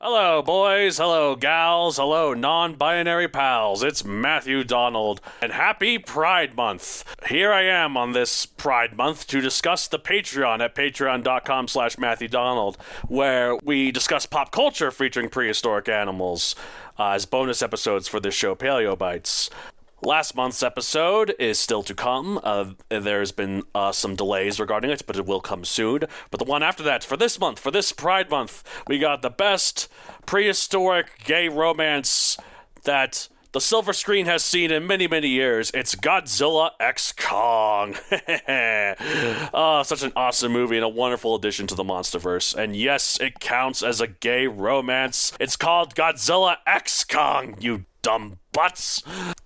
Hello, boys. Hello, gals. Hello, non-binary pals. It's Matthew Donald, and happy Pride Month. Here I am on this Pride Month to discuss the Patreon at patreon.com/Matthew Donald, where we discuss pop culture featuring prehistoric animals as bonus episodes for this show, Paleo Bites. Last month's episode is still to come. There's been some delays regarding it, but it will come soon. But the one after that, for this month, for this Pride Month, we got the best prehistoric gay romance that the silver screen has seen in many, many years. It's Godzilla x Kong. Oh, such an awesome movie and a wonderful addition to the Monsterverse. And yes, it counts as a gay romance. It's called Godzilla x Kong, you dumb butts.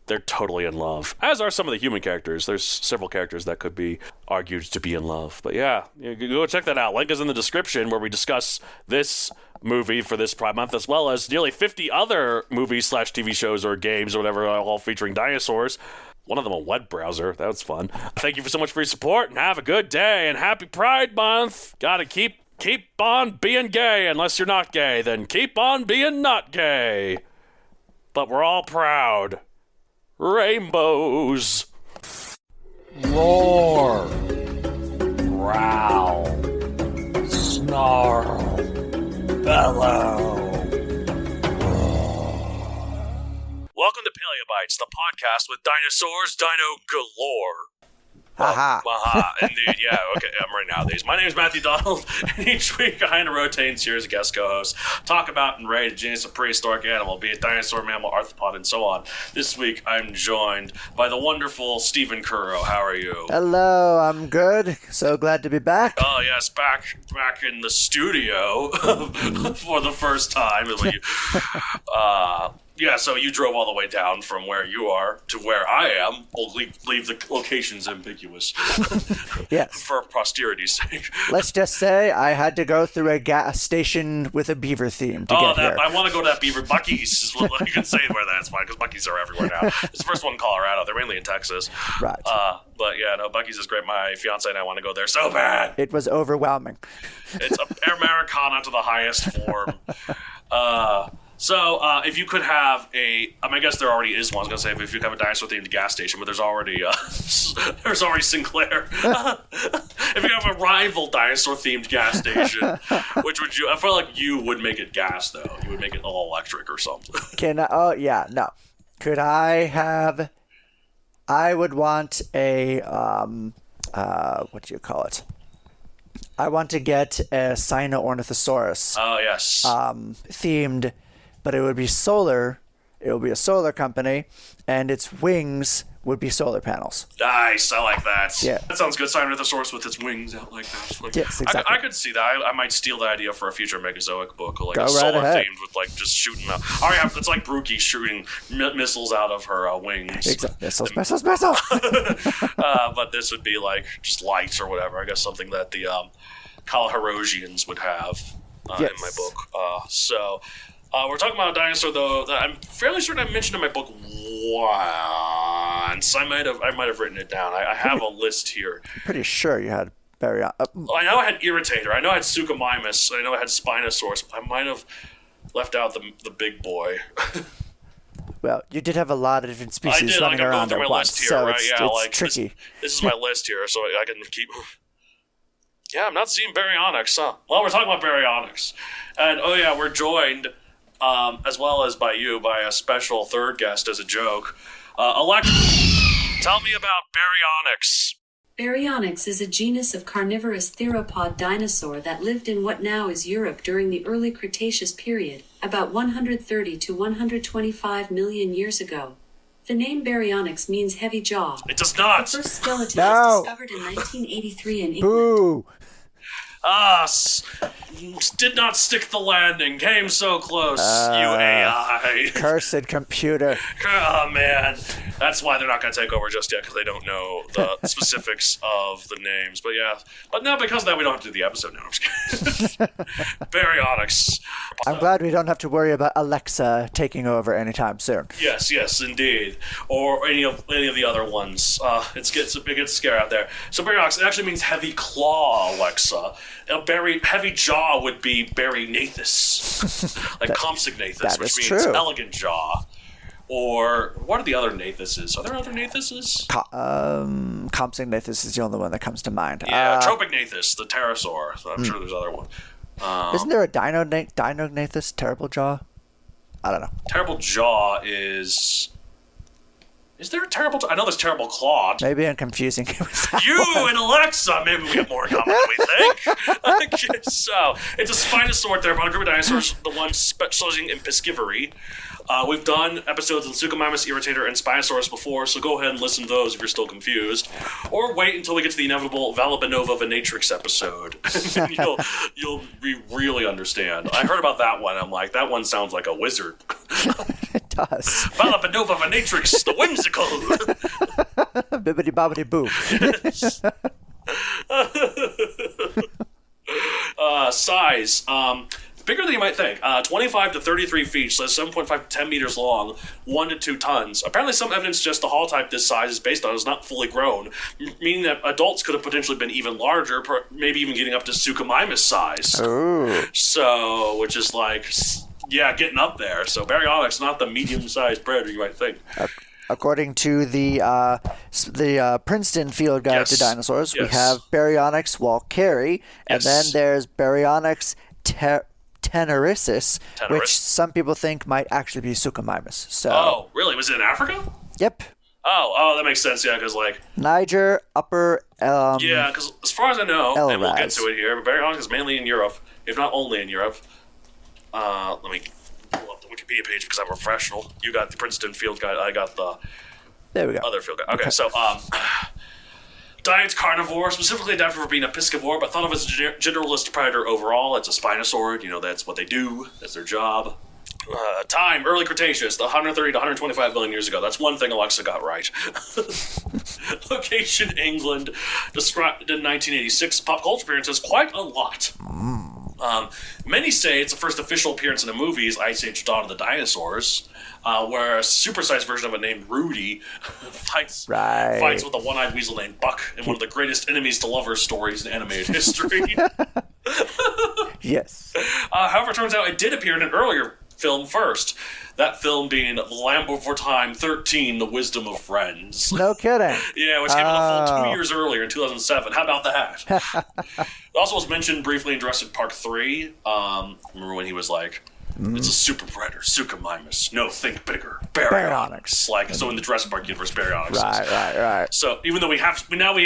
They're totally in love, as are some of the human characters. There's several characters that could be argued to be in love. But yeah, go check that out. Link is in the description, where we discuss this movie for this Pride Month, as well as nearly 50 other movies / TV shows or games or whatever, all featuring dinosaurs. One of them a web browser. That was fun. Thank you so much for your support, and have a good day, and happy Pride Month. Gotta keep on being gay. Unless you're not gay, then keep on being not gay. But we're all proud. Rainbows. Roar. Growl. Snarl. Bellow. Welcome to Paleo Bites, the podcast with dinosaurs, dino galore. Haha. Indeed, yeah, okay, I'm running out of these. My name is Matthew Donald, and each week I rotate here as a guest co-host, talk about and rate a genus of prehistoric animal, be it dinosaur, mammal, arthropod, and so on. This week I'm joined by the wonderful Stephen Curro. How are you? Hello, I'm good. So glad to be back. Oh, yes, back in the studio for the first time. Yeah, so you drove all the way down from where you are to where I am. We'll leave the locations ambiguous. Yes. For posterity's sake. Let's just say I had to go through a gas station with a beaver theme to get here. I want to go to that beaver. Buc-ee's is what you can say where that's fine, because Buc-ee's are everywhere now. It's the first one in Colorado. They're mainly in Texas. Right. But yeah, no, Buc-ee's is great. My fiance and I want to go there so bad. It was overwhelming. It's Americana to the highest form. So, if you could have I guess there already is one. I was going to say, if you could have a dinosaur-themed gas station, but there's already Sinclair. If you have a rival dinosaur-themed gas station, which would you? I feel like you would make it gas, though. You would make it all electric or something. Oh, yeah, no. Could I have... I would want a... what do you call it? I want to get a Sino-Ornithosaurus. Oh, yes. Themed... But it would be solar. It would be a solar company, and its wings would be solar panels. Nice, I like that. Yeah. That sounds good. Sinornithosaurus with its wings out like that. Like, yes, exactly. I could see that. I might steal the idea for a future Megazoic book, like Go a right solar ahead. themed with like just shooting out. It's like Brookie shooting missiles out of her wings. Exactly. Missiles. But this would be like just lights or whatever. I guess something that the Kalahorosians would have Yes. in my book. We're talking about a dinosaur, though, that I'm fairly certain I mentioned in my book once. I might have written it down. I have a list here. Pretty sure you had Baryonyx. I know I had Irritator. I know I had Suchomimus. I know I had Spinosaurus. I might have left out the big boy. Well, you did have a lot of different species running I'm around going at through my once, list here, so right? it's tricky. This is my list here, so I can keep... Yeah, I'm not seeing Baryonyx, huh? Well, we're talking about Baryonyx. And, oh yeah, we're joined... as well as by a special third guest as a joke. Alexa, tell me about Baryonyx. Baryonyx is a genus of carnivorous theropod dinosaur that lived in what now is Europe during the Early Cretaceous period, about 130 to 125 million years ago. The name Baryonyx means heavy jaw. It does not. The first skeleton was discovered in 1983 in England. Boo! Did not stick the landing. Came so close, you AI. Cursed computer. Oh, man. That's why they're not going to take over just yet, because they don't know the specifics of the names. But yeah. But now, because of that, we don't have to do the episode now. I'm just kidding. Baryonyx. I'm glad we don't have to worry about Alexa taking over anytime soon. Yes, indeed. Or any of the other ones. It gets scary out there. So Baryonyx, it actually means heavy claw, Alexa. A heavy jaw would be Baryonyx, like Compsognathus, which means true. elegant jaw. Or what are the other Gnathuses? Are there other Gnathuses? Compsognathus is the only one that comes to mind. Yeah, Tropognathus, the pterosaur. So I'm sure there's other one. Isn't there a Dinognathus, terrible jaw? I don't know. Terrible jaw is... Is there a terrible jaw? I know there's terrible claw. Maybe I'm confusing it with that You one. and Alexa, maybe we have more in common than we think. I guess so. It's a spinosaurid theropod, a group of dinosaurs, the one specializing in piscivorous. We've done episodes on Suchomimus, Irritator, and Spinosaurus before, so go ahead and listen to those if you're still confused. Or wait until we get to the inevitable Valabanova Venatrix episode. And you'll really understand. I heard about that one. I'm like, that one sounds like a wizard. It does. Valabanova Venatrix, the whimsical. Bibbidi bobbidi boo. Size. Bigger than you might think. 25 to 33 feet, so 7.5 to 10 meters long, 1 to 2 tons. Apparently some evidence suggests the holotype this size is based on is not fully grown, meaning that adults could have potentially been even larger, maybe even getting up to Suchomimus size. Ooh. So, which is like, yeah, getting up there. So Baryonyx, not the medium-sized predator you might think. According to the Princeton Field Guide to Dinosaurs, we have Baryonyx walkeri, and then there's Baryonyx tenoricis, which some people think might actually be Suchomimus. So. Oh, really? Was it in Africa? Yep. Oh, that makes sense. Yeah, because like Niger, Upper. Yeah, because as far as I know, and we'll get Elraz. to it here, but Baryonyx is mainly in Europe, if not only in Europe. Let me pull up the Wikipedia page because I'm a professional. You got the Princeton Field Guide. I got the There we go. other field guide. Okay, so diet's carnivore, specifically adapted for being a piscivore, but thought of as a generalist predator overall. It's a spinosaurid. You know, that's what they do. That's their job. Time, Early Cretaceous, 130 to 125 million years ago. That's one thing Alexa got right. Location, England. Described in 1986. Pop culture appearances, quite a lot. Many say it's the first official appearance in the movies, Ice Age: Dawn of the Dinosaurs, where a supersized version of it named Rudy fights with a one-eyed weasel named Buck in one of the greatest enemies to lovers stories in animated history. Yes. However, it turns out it did appear in an earlier film first. That film being Land Before Time 13, The Wisdom of Friends. No kidding. Yeah, which came out a full 2 years earlier in 2007. How about that? It also was mentioned briefly in Jurassic Park 3. Remember when he was like, it's a super predator, Suchomimus. No, think bigger. Baryonyx. Like, so in the Jurassic Park universe, Baryonyx is. Right. So even though we have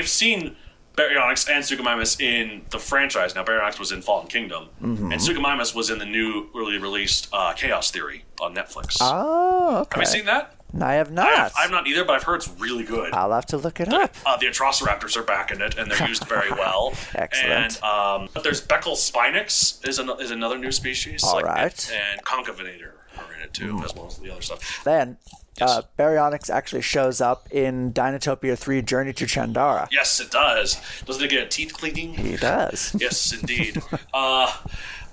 seen Baryonyx and Suchomimus in the franchise. Now, Baryonyx was in Fallen Kingdom, and Suchomimus was in the newly released Chaos Theory on Netflix. Oh, okay. Have you seen that? I have not. I've not either, but I've heard it's really good. I'll have to look it up. The Atrociraptors are back in it, and they're used very well. Excellent. And but there's Beckel spinix is another new species. All right. And Concavenator are in it too, as well as the other stuff. Then, Baryonyx actually shows up in Dinotopia 3 Journey to Chandara. Yes, it does. Doesn't it get a teeth cleaning? He does. Yes, indeed.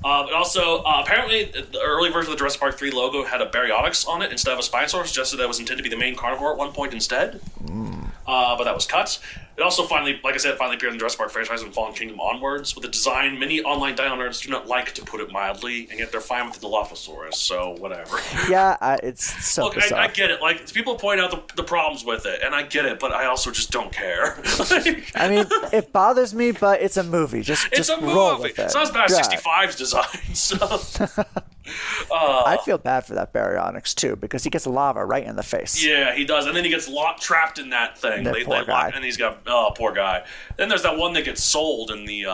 But also, apparently, the early version of the Jurassic Park 3 logo had a Baryonyx on it instead of a Spinosaurus, suggested that it was intended to be the main carnivore at one point instead. But that was cut. It also finally, like I said, appeared in the Jurassic Park franchise and Fallen Kingdom onwards. With the design, many online dino nerds do not like, to put it mildly, and yet they're fine with the Dilophosaurus, so whatever. Yeah, it's so Look, bizarre. I get it. Like, people point out the problems with it, and I get it, but I also just don't care. I mean, it bothers me, but it's a movie. Just It's a roll movie. with it. It's not as bad as Yeah. 65's design, so... I feel bad for that Baryonyx, too, because he gets lava right in the face. Yeah, he does, and then he gets trapped in that thing. That poor guy. And he's got poor guy. Then there's that one that gets sold in the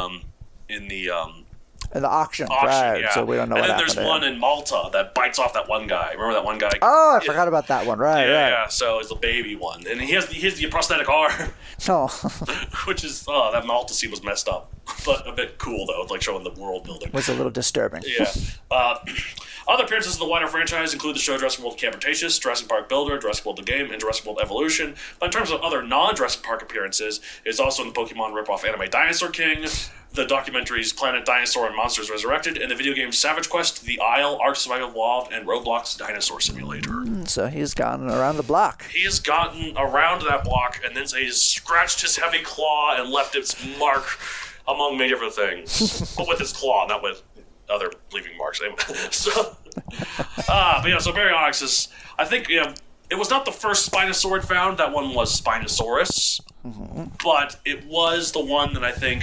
In the auction, right? yeah. So we don't know and what then happened. there's one in Malta that bites off that one guy. Remember that one guy? Oh, I forgot about that one. Right, Yeah, so it's the baby one, and he has the prosthetic arm, No. which is that Malta scene was messed up, but a bit cool though, like showing the world building. was a little disturbing. Yeah. Other appearances in the wider franchise include the show Jurassic World Camp Cretaceous, Jurassic Park Builder, Jurassic World the Game, and Jurassic World Evolution. But in terms of other non-Jurassic Park appearances, it's also in the Pokemon ripoff anime Dinosaur King, the documentaries Planet Dinosaur and Monsters Resurrected, and the video games Savage Quest, The Isle, Ark Survival Evolved, and Roblox Dinosaur Simulator. So he's gone around the block. He has gotten around that block, and then he's scratched his heavy claw and left its mark among many different things, but with its claw, not with other leaving marks. So, so Baryonyx is, I think, it was not the first spinosaurid found. That one was Spinosaurus, but it was the one that I think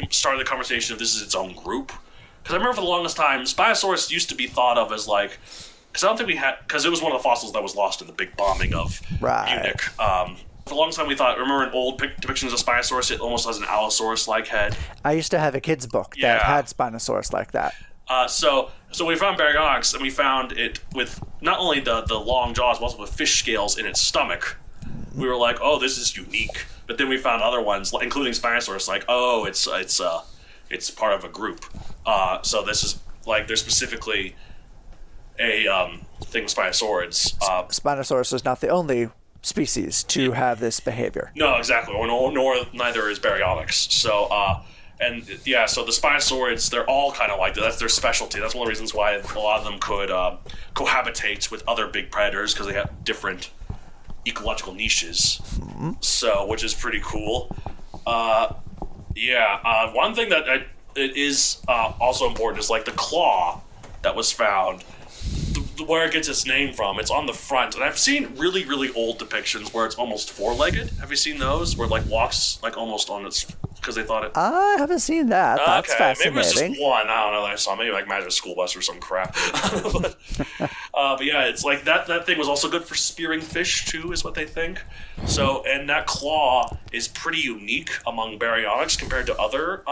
started the conversation of this is its own group. Because I remember for the longest time, Spinosaurus used to be thought of as like, because I don't think we had, because it was one of the fossils that was lost in the big bombing of Munich. For a long time we thought, remember in old depictions of Spinosaurus, it almost has an Allosaurus-like head. I used to have a kid's book that had Spinosaurus like that. So we found Baryonyx, and we found it with not only the long jaws, but also with fish scales in its stomach. We were like, oh, this is unique. But then we found other ones, including Spinosaurus, like, oh, it's part of a group. So this is, like, there's specifically a thing with Spinosaurids. Spinosaurus is not the only species to have this behavior. No, exactly. Nor neither is Baryonyx. So, so the Spinosaurids, they're all kind of like that. That's their specialty. That's one of the reasons why a lot of them could cohabitate with other big predators, because they have different ecological niches. So, which is pretty cool. One thing that it is also important is like the claw that was found. Where it gets its name from, it's on the front, and I've seen really, really old depictions where it's almost four-legged. Have you seen those? Where it like walks like almost on its, because they thought it. I haven't seen that. That's fascinating. Maybe it's just one. I don't know that I saw. Maybe like Magic School Bus or some crap. but yeah, it's like that thing was also good for spearing fish too, is what they think. So, and that claw is pretty unique among Baryonyx compared to other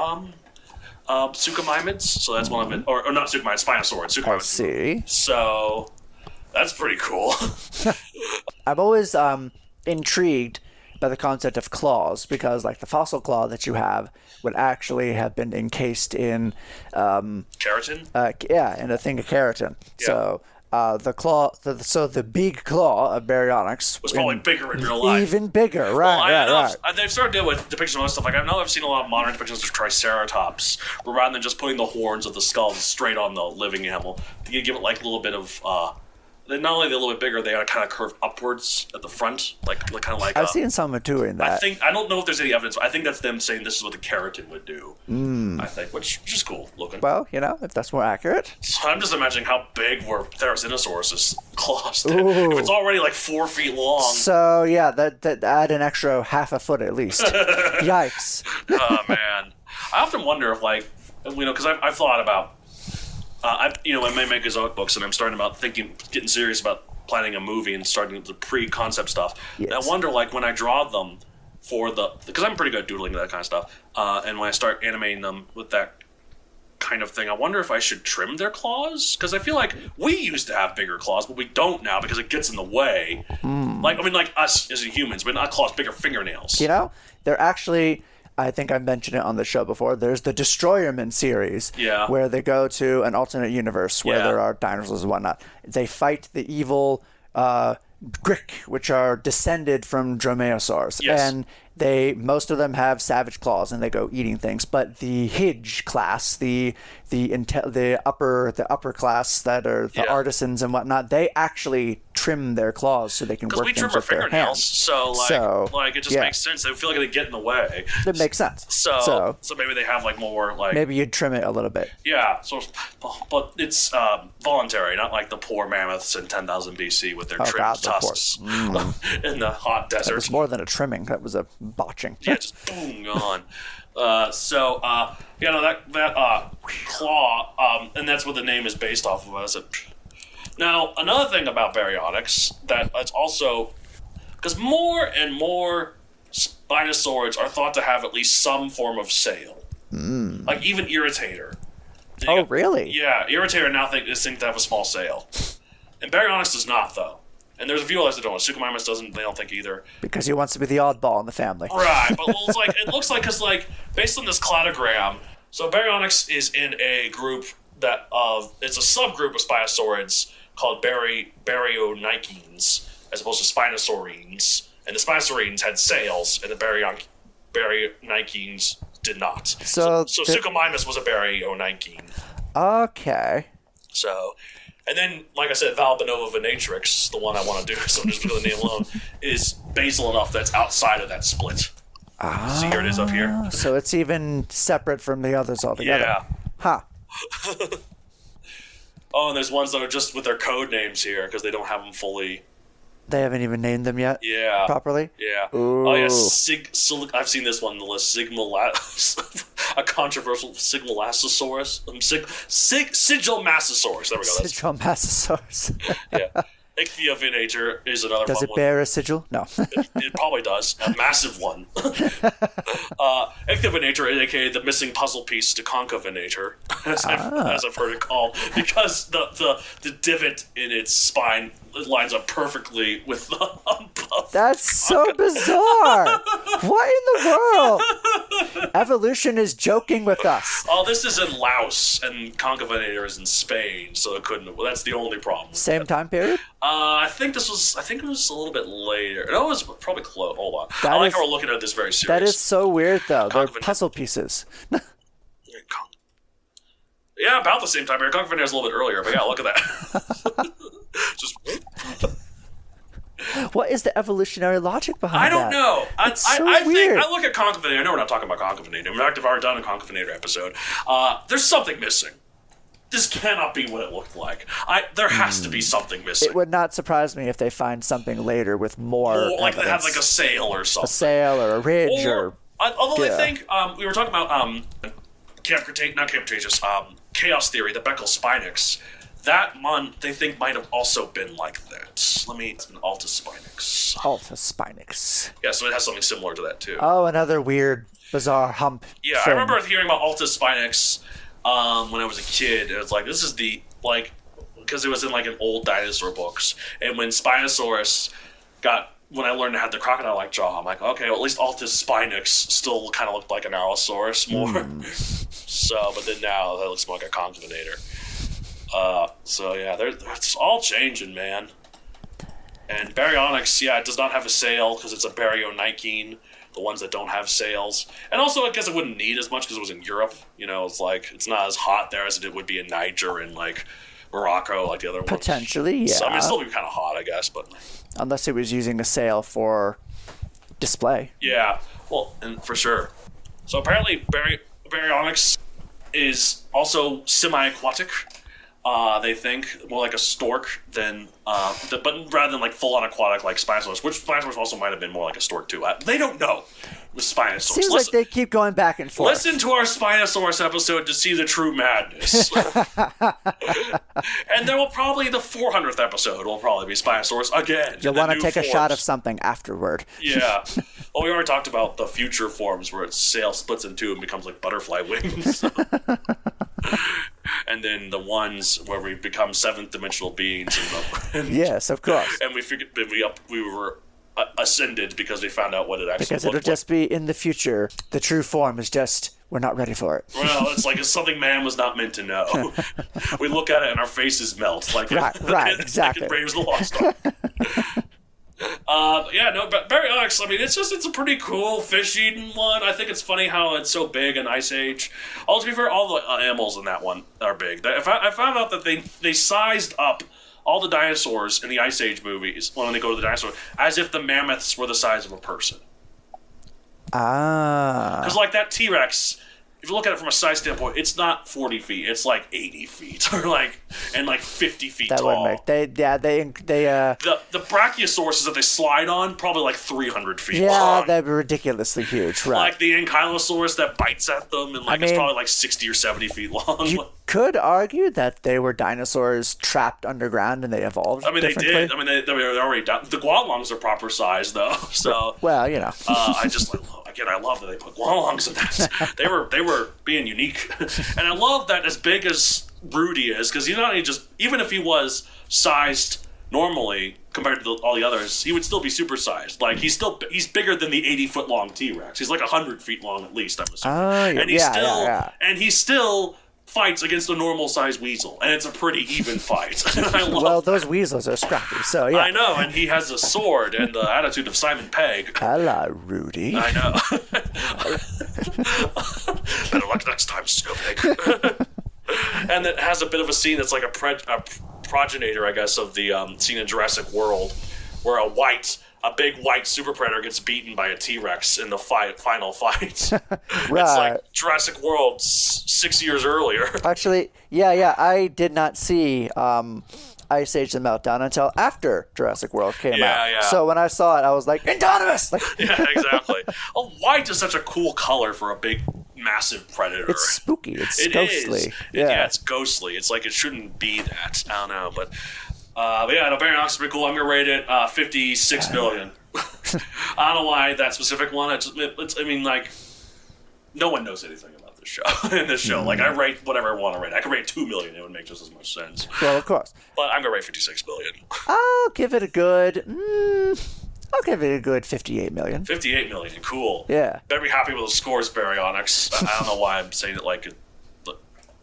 suchomimids, so that's one of it, or not suchomimids, Spinosaurids. I see. So that's pretty cool. I'm always intrigued by the concept of claws, because like the fossil claw that you have would actually have been encased in keratin. In a thing of keratin. Yeah. So the claw, the big claw of Baryonyx was probably bigger in real life. Even bigger, right. They've started dealing with depictions of other stuff. Like I've seen a lot of modern depictions of Triceratops, where rather than just putting the horns of the skull straight on the living animal, you give it like a little bit of. Not only are they a little bit bigger, they are kind of curved upwards at the front, like kind of like. I've seen some doing that. I don't know if there's any evidence. I think that's them saying this is what the keratin would do. I think, which is cool looking. Well, if that's more accurate. So I'm just imagining how big were Therizinosaurus' claws. If it's already like 4 feet long. So yeah, that add an extra half a foot at least. Yikes! Oh man, I often wonder if because I've thought about. I may make his own books, and I'm starting about getting serious about planning a movie and starting the pre-concept stuff. Yes. And I wonder, like, when I draw them because I'm pretty good at doodling that kind of stuff, and when I start animating them with that kind of thing, I wonder if I should trim their claws, because I feel like we used to have bigger claws, but we don't now because it gets in the way. Like us as humans, but not claws, bigger fingernails. They're actually. I think I mentioned it on the show before. There's the Destroyerman series, where they go to an alternate universe where there are dinosaurs and whatnot. They fight the evil Grick, which are descended from dromaeosaurs, and most of them have savage claws and they go eating things. But the Hidge class, the upper class that are the artisans and whatnot, they actually trim their claws so they can work things with their hands. So it just makes sense. They feel like they get in the way. It makes sense. So maybe they have like more like maybe you'd trim it a little bit. Yeah. So, but it's voluntary, not like the poor mammoths in 10,000 BC with their trimmed tusks in the hot desert. It was more than a trimming. That was a botching. Yeah, just boom, gone. That claw, and that's what the name is based off of. Now, another thing about Baryonyx that it's also, because more and more Spinosaurids are thought to have at least some form of sail, like even Irritator. Really? Yeah, Irritator now is think to have a small sail, and Baryonyx does not though. And there's a few others that don't. Suchomimus doesn't. They don't think either. Because he wants to be the oddball in the family. Right, but it looks like because based on this cladogram, so Baryonyx is in a group it's a subgroup of Spinosaurids called Baryonychines, as opposed to Spinosaurines. And the Spinosaurines had sails, and the Baryonychines did not. So Suchomimus was a Baryonychine. Okay. So. And then, like I said, Valbenova venatrix, the one I want to do, so I'm just putting the name alone, is basal enough that's outside of that split. See, here it is up here. So it's even separate from the others altogether. Yeah. Huh. Oh, and there's ones that are just with their code names here because they don't have them fully. They haven't even named them yet. Yeah. Properly. Yeah. Ooh. Oh yeah. I've seen this one on the list. A controversial Sigmolassosaurus. Sigilmassosaurus. There we go. Sigilmassosaurus. Yeah. Ichthyovenator is another Does fun it one. bear a sigil? No. It probably does. A massive one. Ichthyovenator, aka the missing puzzle piece to Conchovenator, as I've heard it called, because the divot in its spine lines up perfectly with the hump of That's so bizarre. What in the world? Evolution is joking with us. Oh, this is in Laos, and Conchovenator is in Spain, so it couldn't. Well, that's the only problem. Same time period? I think it was a little bit later. No, it was probably close. Hold on. That I like is- how we're looking at this very serious. That is so weird, though. They're Conchovenator. puzzle pieces. Yeah, about the same time. Conchovenator is a little bit earlier, but yeah, look at that. Just. What is the evolutionary logic behind I that? don't know. It's so I think weird. I look at Conchovenator. I know we're not talking about Conchovenator. In fact, I've already done a Conchovenator episode. There's something missing. This cannot be what it looked like. There has to be something missing. It would not surprise me if they find something later with more Or like they have evidence. like a sail or something. a sail or a ridge or Although yeah. I think we were talking about chaos theory, the Beckel Spinix. That one they think might have also been like that. It's an Alta Spinix. Alta Spinix. Yeah, so it has something similar to that too. Oh, another weird, bizarre hump. Yeah, thing. I remember hearing about Alta Spinix when I was a kid. It was like, this is the, because it was in like an old dinosaur books. And when Spinosaurus when I learned to have the crocodile-like jaw, I'm like, okay, well, at least Alta Spinix still kind of looked like an Allosaurus more. So, but then now that looks more like a Conchovenator. So yeah, it's all changing, man. And Baryonyx, yeah, it does not have a sail because it's a Baryonychine, the ones that don't have sails. And also, I guess it wouldn't need as much because it was in Europe. You know, it's not as hot there as it would be in Niger and like Morocco, like the other ones. Potentially, yeah. So I mean, it'd still be kind of hot, I guess, but Unless it was using a sail for display. yeah, well, and for sure. So apparently, Baryonyx is also semi-aquatic. They think more like a stork than, but rather than like full-on aquatic like Spinosaurus, which Spinosaurus also might have been more like a stork too. They don't know with Spinosaurus. Seems like they keep going back and forth. Listen to our Spinosaurus episode to see the true madness. And there will probably, the 400th episode will probably be Spinosaurus again. You'll want to take a shot of something afterward. Yeah. Well, we already talked about the future forms where its sail splits in two and becomes like butterfly wings. And then the ones where we become seventh dimensional beings. Yes, of course. And we figured we were ascended because we found out what it actually Because it'll looked like. just be in the future. The true form is just, we're not ready for it. Well, it's like it's something man was not meant to know. We look at it and our faces melt. Like Right, exactly. Raiders of the Lost Ark. But Baryonyx, I mean, it's a pretty cool fish-eating one. I think it's funny how it's so big in Ice Age. Also, to be fair, all the animals in that one are big. I found out that they sized up all the dinosaurs in the Ice Age movies when they go to the dinosaur as if the mammoths were the size of a person. Ah. Because like that T-Rex, if you look at it from a size standpoint, it's not 40 feet. It's like 80 feet or like 50 feet That tall. wouldn't make... The brachiosauruses that they slide on, probably like 300 feet Yeah, long. they're ridiculously huge, right. Like the ankylosaurus that bites at them, and it's mean, probably like 60 or 70 feet long. You could argue that they were dinosaurs trapped underground and they evolved I mean, they differently. did. I mean, they were already down. The guanlongs are proper size, though. So, Well, you know. I love that they put guanlongs in that. They were being unique, and I love that as big as Rudy is, because he's not only just, even if he was sized normally compared to all the others, he would still be supersized. Like he's bigger than the 80-foot long T-Rex. He's like 100 feet long at least, I'm assuming. Oh, yeah, And he still fights against a normal sized weasel, and it's a pretty even fight. I love Well, those weasels are scrappy, so yeah. I know, and he has a sword and the attitude of Simon Pegg. Hello, Rudy. I know. Better luck next time, Snowflake. And it has a bit of a scene that's like a progenitor, I guess, of the scene in Jurassic World, where a white a big white super predator gets beaten by a T-Rex in the final fight. It's Right. like Jurassic World 6 years earlier. Actually, yeah. I did not see Ice Age: The Meltdown until after Jurassic World came out. Yeah. So when I saw it, I was like, Indominus! Like, Yeah, exactly. Oh, white is such a cool color for a big, massive predator. it's spooky. It's It ghostly. is. Yeah. It's ghostly. It's like it shouldn't be that. I don't know, but yeah, the Baryonyx is pretty cool. I'm gonna rate it 56 million. I don't know why that specific one. It's I mean, like, no one knows anything about this show. In this show, like, I rate whatever I want to rate. I could rate 2 million. It would make just as much sense. Well, of course. But I'm gonna rate 56 million. I'll give it a good. I'll give it a good 58 million. 58 million. Cool. Yeah. Better be happy with the scores, Baryonyx. I don't know why I'm saying it like it.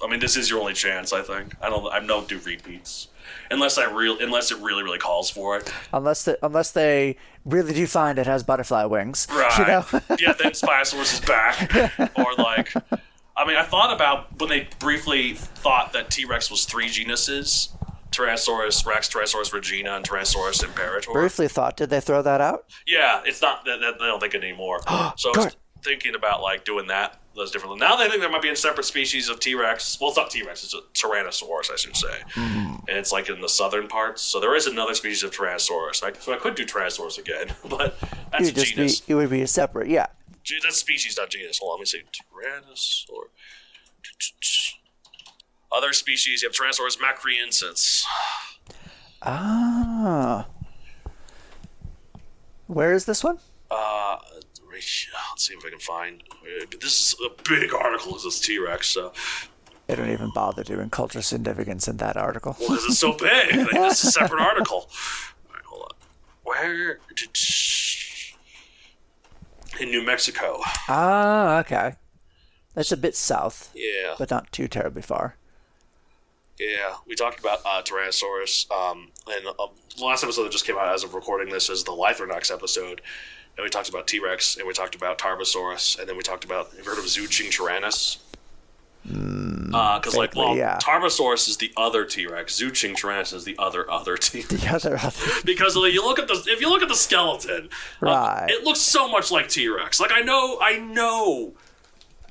I mean, this is your only chance. I think. I don't do repeats unless it really, really calls for it. Unless they really do find it has butterfly wings. Right. You know? Yeah, then Spinosaurus is back. Or like, I mean, I thought about when they briefly thought that T-Rex was 3 genuses: Tyrannosaurus Rex, Tyrannosaurus Regina, and Tyrannosaurus Imperator. Briefly thought. Did they throw that out? Yeah, it's not that they don't think it anymore. So I was thinking about like doing those differently. Now they think there might be a separate species of T-Rex. Well, it's not T-Rex; it's a Tyrannosaurus, I should say. And it's like in the southern parts. So there is another species of Tyrannosaurus. So I could do Tyrannosaurus again, but that's a genus. It would be a separate. Yeah. That's species, not genus. Hold on, let me see. Tyrannosaurus. Other species, you have Tyrannosaurus macroensis. Ah. Where is this one? Let's see if I can find. This is a big article. This is T-Rex, so. They don't even bother doing cultural significance in that article. Well, because it's so big. Like, this is a separate article. All right, hold on. Where did... In New Mexico. Ah, okay. That's a bit south. Yeah. But not too terribly far. Yeah, we talked about Tyrannosaurus, and the last episode that just came out as of recording this is the Lythronox episode, and we talked about T-Rex, and we talked about Tarbosaurus, and then we talked about, have you heard of Zooching Tyrannus? Because, Tarbosaurus is the other T-Rex, Zooching Tyrannus is the other T-Rex. The other. Because if you look at the skeleton, right. It looks so much like T-Rex. Like, I know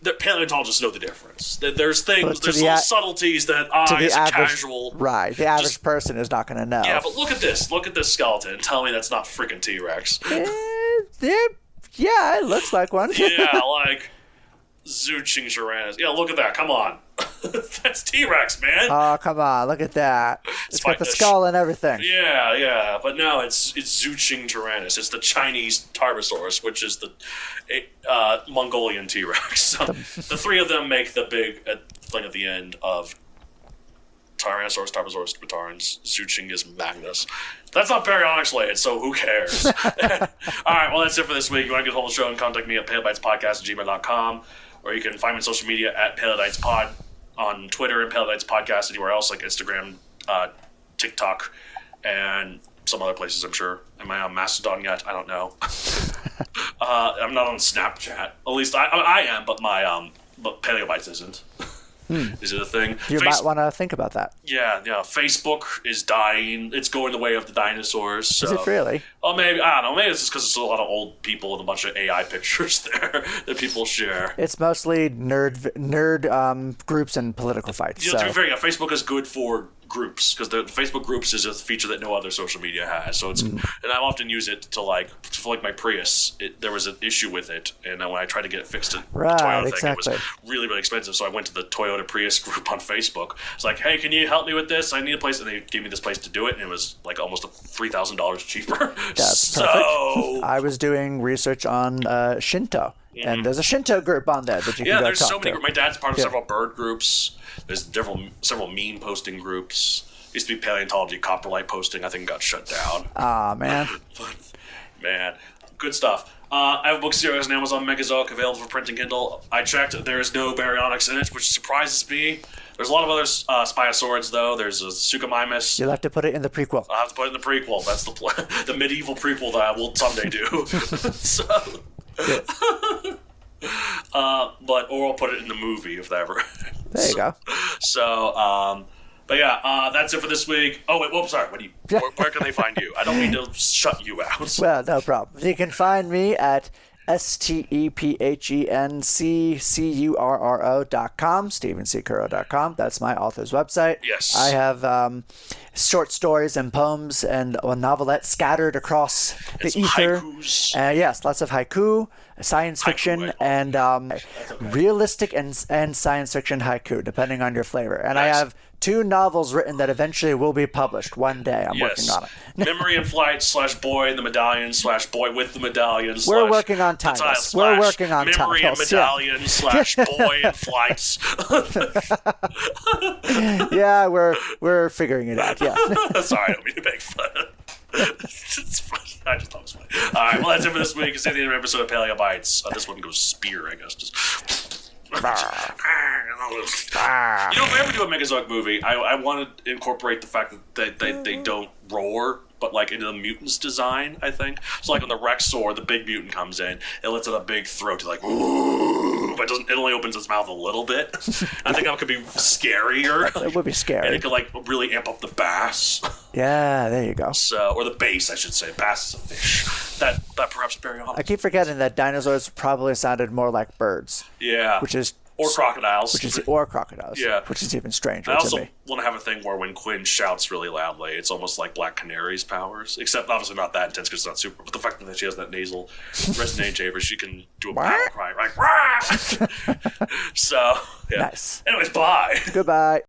that paleontologists know the difference. That there's little subtleties that as a casual... Right, the average person is not going to know. Yeah, but look at this skeleton and tell me that's not freaking T-Rex. Yeah, it looks like one. Yeah, like Zooching Tyrannus. Yeah, look at that, come on. That's T-Rex, man. Oh, come on, look at that. It's got the skull and everything. Yeah, but no, it's Zooching Tyrannus. It's the Chinese Tarbosaurus, which is the Mongolian T-Rex. So the three of them make the big thing at the end of Tyrannosaurus, Tarbosaurus, Batarans. Zooching is Magnus. That's not Baryonyx related, so who cares? All right, well, that's it for this week. You want to get a hold of the show and contact me at paleobitespodcast@gmail.com, or you can find me on social media at paleobitespod on Twitter and paleobitespodcast anywhere else, like Instagram, TikTok, and some other places, I'm sure. Am I on Mastodon yet? I don't know. I'm not on Snapchat. At least I am, but but Paleobites isn't. Is it a thing? You might want to think about that. Yeah. Facebook is dying. It's going the way of the dinosaurs. So. Is it really? Well, maybe. I don't know. Maybe it's just because it's a lot of old people and a bunch of AI pictures there that people share. It's mostly nerd groups and political fights. To be fair, Facebook is good for groups, because the Facebook groups is a feature that no other social media has. So it's, and I often use it to for my Prius. There was an issue with it, and when I tried to get it fixed, Toyota exactly. thing, it was really, really expensive. So I went to the Toyota Prius group on Facebook. It's like, hey, can you help me with this? I need a place, and they gave me this place to do it, and it was like almost $3,000 cheaper. That's perfect. I was doing research on Shinto. And there's a Shinto group on there that you can go talk to. Yeah, there's so many groups. My dad's part of several bird groups. There's several meme posting groups. Used to be paleontology, coprolite posting. I think got shut down. Ah, man. But, man, good stuff. I have a book series on Amazon Megazoic available for print and Kindle. I checked. There is no Baryonyx in it, which surprises me. There's a lot of other spinosaurids, though. There's a Suchomimus. You'll have to put it in the prequel. I'll have to put it in the prequel. That's the plan. The medieval prequel that I will someday do. So... or I'll put it in the movie if that ever. There you go. So, But yeah, that's it for this week. Oh, wait, sorry. Where can they find you? I don't mean to shut you out. Well, no problem. You can find me at stephencurro.com, stephencurro.com. That's my author's website. Yes. I have short stories and poems and novelettes scattered across the ether. Haikus. Yes, lots of haiku, science fiction, and realistic and science fiction haiku, depending on your flavor. And Nice. I have 2 novels written that eventually will be published one day. I'm working on it. Memory in Flight / Boy in the Medallion / Boy with the Medallion. We're working on titles. We're working on Memory in titles. Medallion / Boy in Flights. Yeah, we're figuring it out. Yeah. Sorry, I don't mean to make fun. It's funny. I just thought it was funny. All right, well, that's it for this week. It's the end of the episode of Paleo Bites. This one goes spear, I guess. Just. You know, if I ever do a Megazoic movie, I want to incorporate the fact that they don't roar, but like into the mutant's design, I think. So like when the Rexor, the big mutant comes in, it lets out a big throat to like, ooh, but it only opens its mouth a little bit. I think that could be scarier. It would be scary. And it could like really amp up the bass. Yeah, there you go. So, or the bass, I should say. Bass is a fish. That perhaps Baryonyx. I keep forgetting that dinosaurs probably sounded more like birds. Yeah. Or crocodiles. Or crocodiles. Yeah. Which is even stranger I to also me. want to have a thing where when Quinn shouts really loudly, it's almost like Black Canary's powers. Except obviously not that intense because it's not super. But the fact that she has that nasal resonant chamber, she can do a battle cry, right? So, yeah. Nice. Anyways, bye. Goodbye.